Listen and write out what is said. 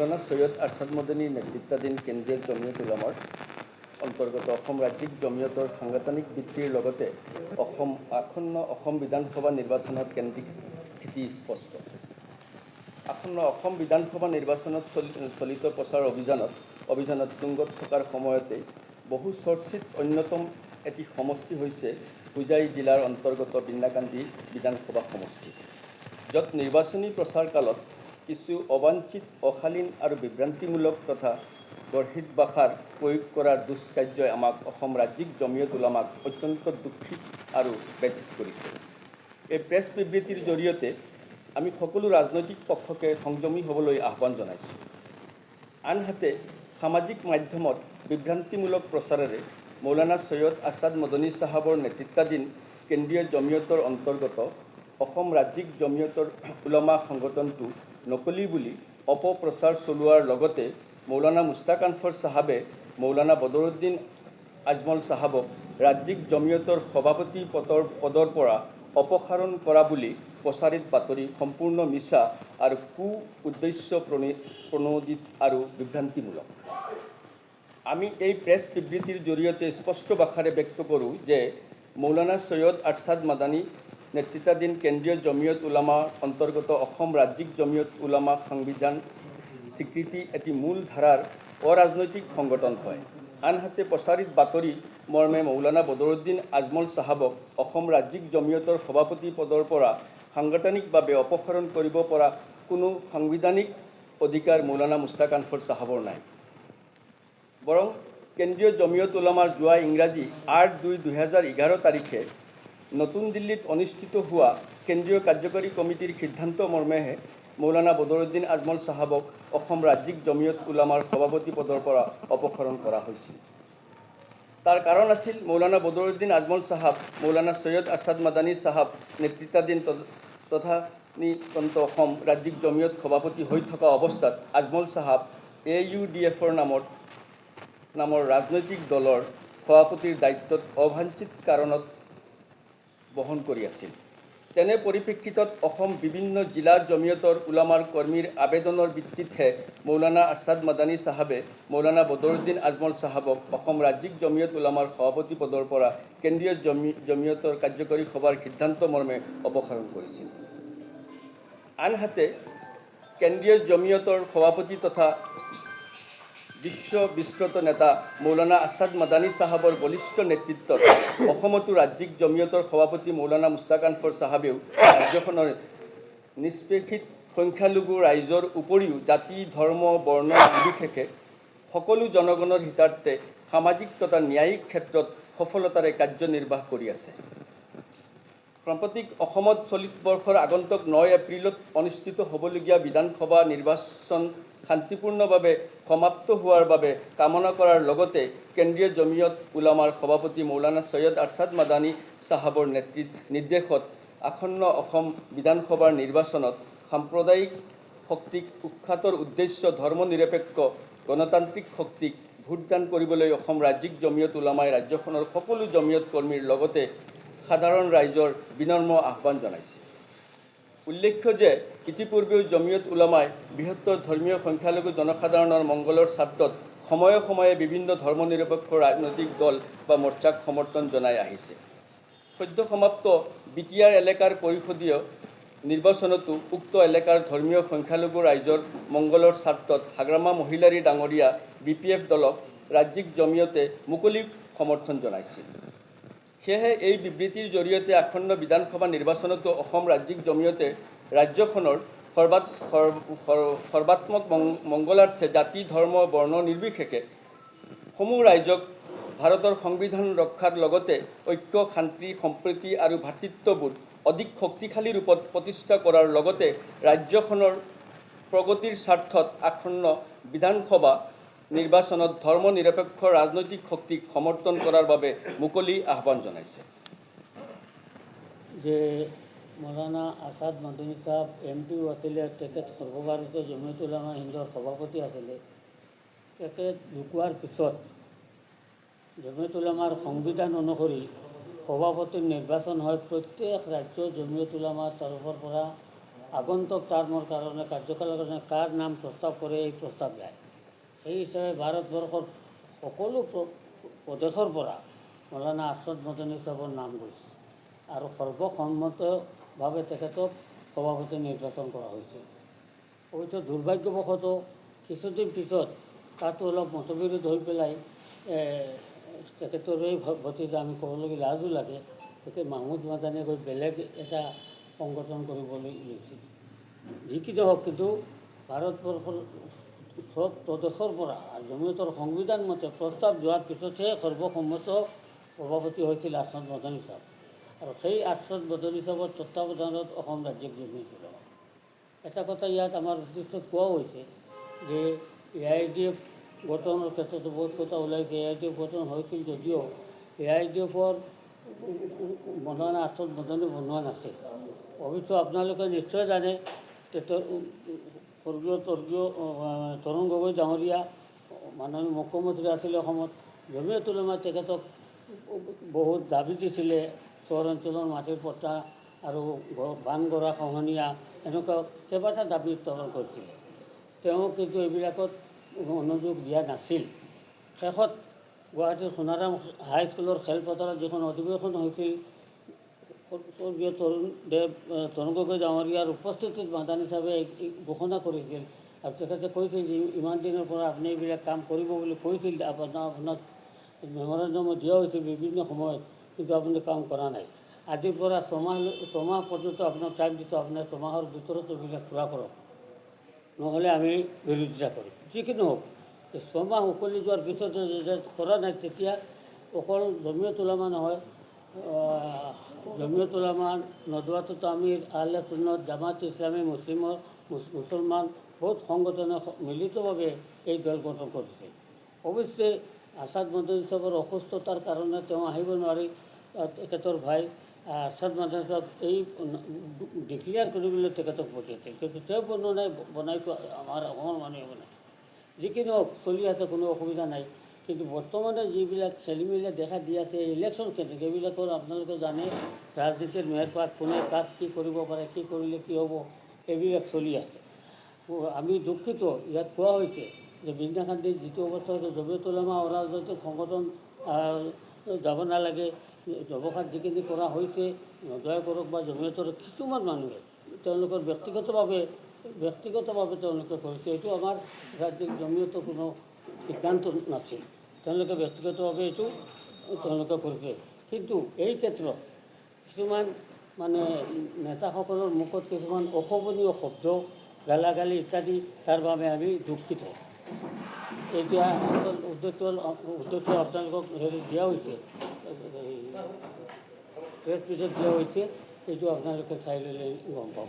মৌলানা সৈয়দ আৰশাদ মদনীৰ নেতৃত্বাধীন কেন্দ্ৰীয় জমিয়ত উলামাৰ অন্তৰ্গত অসম ৰাজ্যিক জমিয়তৰ সাংগঠনিক ভিত্তিৰ লগতে আসন্ন অসম বিধানসভা নিৰ্বাচনত কেন্দ্ৰিক স্থিতি স্পষ্ট। আসন্ন অসম বিধানসভা নিৰ্বাচনত চলিত প্ৰচাৰ অভিযানত তুংগত থকাৰ সময়তে বহু চৰ্চিত অন্যতম এটি সমষ্টি হৈছে হোজাই জিলাৰ অন্তৰ্গত বিন্নাকান্দি বিধানসভা সমষ্টি, য'ত নিৰ্বাচনী প্ৰচাৰ কালত কিছু অবাঞ্ছিত, অশালীন আৰু বিভ্ৰান্তিমূলক তথা গৰ্হিত ভাষাৰ প্ৰয়োগ কৰাৰ দুষ্কাৰ্যই আমাক অসম ৰাজ্যিক জমিয়ত উলামাক অত্যন্ত দুখিত আৰু ব্যথিত কৰিছে। এই প্ৰেছ বিবৃতিৰ জৰিয়তে আমি সকলো ৰাজনৈতিক পক্ষকে সংযমী হ'বলৈ আহ্বান জনাইছোঁ। আনহাতে সামাজিক মাধ্যমত বিভ্ৰান্তিমূলক প্ৰচাৰেৰে মৌলানা সৈয়দ আৰশাদ মদনী চাহাবৰ নেতৃত্বাধীন কেন্দ্ৰীয় জমিয়তৰ অন্তৰ্গত অসম ৰাজ্যিক জমিয়তৰ উলামা সংগঠনটো নকলি বুলি অপপ্ৰচাৰ চলোৱাৰ লগতে মৌলানা মুস্তাক আনফৰ চাহাবে মৌলানা বদৰুদ্দিন আজমল চাহাবক ৰাজ্যিক জমিয়তৰ সভাপতি পদৰ পৰা অপসাৰণ কৰা বুলি প্ৰচাৰিত বাতৰি সম্পূৰ্ণ মিছা আৰু উদ্দেশ্য প্ৰণোদিত আৰু বিভ্ৰান্তিমূলক। আমি এই প্ৰেছ বিবৃতিৰ জৰিয়তে স্পষ্ট ভাষাৰে ব্যক্ত কৰোঁ যে মৌলানা সৈয়দ আৰশাদ মদনী নেতৃত্বাধীন কেন্দ্ৰীয় জমিয়ত উলামাৰ অন্তৰ্গত অসম ৰাজ্যিক জমিয়ত উলামা সংবিধান স্বীকৃতি এটি মূল ধাৰাৰ অৰাজনৈতিক সংগঠন হয়। আনহাতে প্ৰচাৰিত বাতৰি মৰ্মে মৌলানা বদৰুদ্দিন আজমল চাহাবক অসম ৰাজ্যিক জমিয়তৰ সভাপতি পদৰ পৰা সাংগঠনিকভাৱে অপসাৰণ কৰিব পৰা কোনো সাংবিধানিক অধিকাৰ মৌলানা মুস্তাক আনফৰ চাহাবৰ নাই। বৰং কেন্দ্ৰীয় জমিয়ত উলামাৰ যোৱা ইংৰাজী 8/2/2011 তাৰিখে নতুন দিল্লীত অনুষ্ঠিত হোৱা কেন্দ্ৰীয় কাৰ্যকৰী কমিটিৰ সিদ্ধান্ত মৰ্মেহে মৌলানা বদৰুদ্দিন আজমল চাহাবক অসম ৰাজ্যিক জমিয়ত উলামাৰ সভাপতি পদৰ পৰা অপসাৰণ কৰা হৈছিল। তাৰ কাৰণ আছিল মৌলানা বদৰুদ্দিন আজমল চাহাব মৌলানা সৈয়দ আৰশাদ মদনী চাহাব নেতৃত্বাধীন তদানীন্তন অসম ৰাজ্যিক জমিয়ত সভাপতি হৈ থকা অৱস্থাত আজমল চাহাব AUDFৰ নামৰ ৰাজনৈতিক দলৰ সভাপতিৰ দায়িত্বত অবাঞ্ছিত কাৰণত বহন কৰি আছিল। তেনে পৰিপ্ৰেক্ষিতত অসম বিভিন্ন জিলা জমিয়তৰ উলামাৰ কৰ্মীৰ আবেদনৰ ভিত্তিতহে মৌলানা আৰশাদ মদনী চাহাবে মৌলানা বদৰুদ্দিন আজমল চাহাবক অসম ৰাজ্যিক জমিয়ত উলামাৰ সভাপতি পদৰ পৰা কেন্দ্ৰীয় জমিয়তৰ কাৰ্যকৰী সভাৰ সিদ্ধান্ত মৰ্মে অপসাৰণ কৰিছিল। আনহাতে কেন্দ্ৰীয় জমিয়তৰ সভাপতি তথা বিশ্ব বিস্তৃত নেতা মৌলানা আৰশাদ মদনী চাহাবৰ বলিষ্ঠ নেতৃত্বত অসমতো ৰাজ্যিক জমিয়তৰ সভাপতি মৌলানা মুস্তাক আনফৰ চাহাবেও ৰাজ্যখনৰ নিষ্পেষিত সংখ্যালঘু ৰাইজৰ উপৰিও জাতি, ধৰ্ম, বৰ্ণ নিৰ্বিশেষে সকলো জনগণৰ হিতাৰ্থে সামাজিক তথা ন্যায়িক ক্ষেত্ৰত সফলতাৰে কাৰ্যনিৰ্বাহ কৰি আছে। সম্প্ৰতি অসমত চলিত বৰ্ষৰ আগন্তুক 9 এপ্ৰিলত অনুষ্ঠিত হ'বলগীয়া বিধানসভা নিৰ্বাচন শান্তিপূৰ্ণভাৱে সমাপ্ত হোৱাৰ বাবে কামনা কৰাৰ লগতে কেন্দ্ৰীয় জমিয়ত উলামাৰ সভাপতি মৌলানা সৈয়দ আৰশাদ মদনী চাহাবৰ নিৰ্দেশত আসন্ন অসম বিধানসভাৰ নিৰ্বাচনত সাম্প্ৰদায়িক শক্তিক উৎখাতৰ উদ্দেশ্য ধৰ্মনিৰপেক্ষ গণতান্ত্ৰিক শক্তিক ভোটদান কৰিবলৈ অসম ৰাজ্যিক জমিয়ত উলামাই ৰাজ্যখনৰ সকলো জমিয়ত কৰ্মীৰ লগতে সাধাৰণ ৰাইজৰ বিনম্ৰ আহ্বান জনাইছে। উল্লেখ্য যে ইতিপূৰ্বেও জমিয়ত উলামাই বৃহত্তৰ ধৰ্মীয় সংখ্যালঘু জনসাধাৰণৰ মংগলৰ স্বাৰ্থত সময়ে সময়ে বিভিন্ন ধৰ্মনিৰপেক্ষ ৰাজনৈতিক দল বা মৰ্চাক সমৰ্থন জনাই আহিছে। সদ্য সমাপ্ত বিটিআৰ এলেকাৰ পৰিষদীয় নিৰ্বাচনতো উক্ত এলেকাৰ ধৰ্মীয় সংখ্যালঘু ৰাইজৰ মংগলৰ স্বাৰ্থত হাগ্ৰামা মহিলাৰী ডাঙৰীয়া BPF দলক ৰাজ্যিক জমিয়তে মুকলি সমৰ্থন জনাইছিল। সেয়েহে এই বিবৃতিৰ জৰিয়তে আসন্ন বিধানসভা নিৰ্বাচনতো অসম ৰাজ্যিক জমিয়তে ৰাজ্যখনৰ সৰ্বাত্মক মংগলাৰ্থে জাতি, ধৰ্ম, বৰ্ণ নিৰ্বিশেষে সমূহ ৰাইজক ভাৰতৰ সংবিধান ৰক্ষাৰ লগতে ঐক্য, শান্তি, সম্প্ৰীতি আৰু ভাতৃত্ববোধ অধিক শক্তিশালী ৰূপত প্ৰতিষ্ঠা কৰাৰ লগতে ৰাজ্যখনৰ প্ৰগতিৰ স্বাৰ্থত আসন্ন বিধানসভা নিৰ্বাচনত ধৰ্মনিৰপেক্ষ ৰাজনৈতিক শক্তিক সমৰ্থন কৰাৰ বাবে মুকলি আহ্বান জনাইছে। যে মৌলানা আৰশাদ মদনী চাহাব MP আছিলে, তেখেত সৰ্বভাৰতীয় জমিয়ত উলামা হিন্দৰ সভাপতি আছিলে। তেখেত ঢুকোৱাৰ পিছত জমিয়ত উলামাৰ সংবিধান অনুসৰি সভাপতিৰ নিৰ্বাচন হয় প্ৰত্যেক ৰাজ্য জমিয়ত উলামাৰ তৰফৰ পৰা আগন্তুক টাৰ্মৰ কাৰণে কাৰ্যকালৰ কাৰণে কাৰ নাম প্ৰস্তাৱ কৰে এই প্ৰস্তাৱ যায়। সেই হিচাপে ভাৰতবৰ্ষৰ সকলো প্ৰদেশৰ পৰা মৌলানা আছাদ মদনী চাহাবৰ নাম গৈছে আৰু সৰ্বসন্মতভাৱে তেখেতক সভাপতি নিৰ্বাচন কৰা হৈছিল। অৱশ্যে দুৰ্ভাগ্যবশতঃ কিছুদিন পিছত তাতো অলপ মতবিৰোধ হৈ পেলাই তেখেতৰে ভতিজা, আমি ক'বলৈ লাজো লাগে, তেখেত মাহমুদ মাদানীয়ে গৈ বেলেগ এটা সংগঠন কৰিবলৈ লৈছিল। যি কি নহওক, কিন্তু ভাৰতবৰ্ষৰ চব প্ৰদেশৰ পৰা জমিয়তৰ সংবিধান মতে প্ৰস্তাৱ যোৱাৰ পিছতহে সৰ্বসন্মত সভাপতি হৈছিল আছাদ মদনী চাহাব। আৰু সেই আছাদ মদনী চাহাবৰ তত্ত্বাৱধানত অসম ৰাজ্যিক জমিয়ত উলামা। এটা কথা ইয়াত আমাৰ দৃষ্টিত কোৱা হৈছে যে AIDF গঠনৰ ক্ষেত্ৰতো বহুত কথা ওলাইছে। AIDF গঠন হৈছিল যদিও AIDFৰ মৌলানা আছাদ মদনী বনোৱা নাছিল। অৱশ্যে আপোনালোকে নিশ্চয় জানে স্বৰ্গীয় তৰুণ গগৈ ডাঙৰীয়া মাননীয় মুখ্যমন্ত্ৰী আছিলে অসমত। জমিয়ত উলামাই তেখেতক বহুত দাবী দিছিলে, চৰ অঞ্চলৰ মাটিৰ পট্টা আৰু বান গৰা খহনীয়া এনেকুৱা কেইবাটা দাবী উত্থাপন কৰিছিলে। তেওঁ কিন্তু এইবিলাকত মনোযোগ দিয়া নাছিল। শেষত গুৱাহাটীৰ সোণাৰাম হাইস্কুলৰ খেলপথাৰত যিখন অধিৱেশন হৈছিল, স্বৰ্গীয় তৰুণ গগৈ ডাঙৰীয়াৰ উপস্থিতিত মাদানী চাহাবে ঘোষণা কৰিছিল আৰু তেখেতে কৈছিল যে ইমান দিনৰ পৰা আপুনি এইবিলাক কাম কৰিব বুলি কৈছিল, আপোনাক মেমৰেণ্ডামো দিয়া হৈছিল বিভিন্ন সময়ত, কিন্তু আপুনি কাম কৰা নাই। আজিৰ পৰা ছমাহ পৰ্যন্ত আপোনাক টাইম দিছোঁ, আপোনাৰ ছমাহৰ ভিতৰত এইবিলাক পূৰা কৰক, নহ'লে আমি বিৰোধিতা কৰিম। যিকি নহওক, ছমাহ উকলি যোৱাৰ পিছত কৰা নাই, তেতিয়া অকল জমিয়ত উলামা নহয়, জমিয়ত উলামা, নদৱাতুত তামিৰ, আহলে সুন্নত, জামাত ইছলামী, মুছলমান বহুত সংগঠনে মিলিতভাৱে এই দল গঠন কৰিছে। অৱশ্যে আছাদ মদনী চাহাবৰ অসুস্থতাৰ কাৰণে তেওঁ আহিব নোৱাৰি তেখেতৰ ভাই আছাদ মদনী চাহাব এই ডিক্লিয়াৰ কৰিবলৈ তেখেতক পঠিয়াইছিল, কিন্তু তেওঁ বনাইছোঁ আমাৰ অসমৰ মানুহে বনাই। যি কি নহওক, চলি আছে, কোনো অসুবিধা নাই। কিন্তু বৰ্তমানে যিবিলাক খেলিমেলি দেখা দি আছে, ইলেকশ্যন কেন্দ্ৰিক, এইবিলাকৰ আপোনালোকে জানে ৰাজনীতিৰ মেৰপাত, কোনে কাক কি কৰিব পাৰে, কি কৰিলে কি হ'ব, এইবিলাক চলি আছে। আমি দুখিত, ইয়াত কোৱা হৈছে যে বিন্দাকান্দিৰ যিটো অৱস্থা হৈছে, জমিয়ত উলামা অৰাজনৈতিক সংগঠন যাব নালাগে, জবখাত যিখিনি কৰা হৈছে নজয় কৰক, বা জমিয়তৰ কিছুমান মানুহে তেওঁলোকৰ ব্যক্তিগতভাৱে তেওঁলোকে কৰিছে। এইটো আমাৰ ৰাজ্যিক জমিয়তৰ কোনো সিদ্ধান্ত নাছিল, তেওঁলোকে ব্যক্তিগতভাৱে এইটো তেওঁলোকে কৰিছে। কিন্তু এই ক্ষেত্ৰত কিছুমান নেতাসকলৰ মুখত কিছুমান অশোভনীয় শব্দ, গালাগালি ইত্যাদি, তাৰ বাবে আমি দুখিত। এতিয়া উদ্দেশ্য আপোনালোকক দিয়া হৈছে, প্ৰেছ মিটত দিয়া হৈছে, এইটো আপোনালোকে চাই ল'লে গম পাব।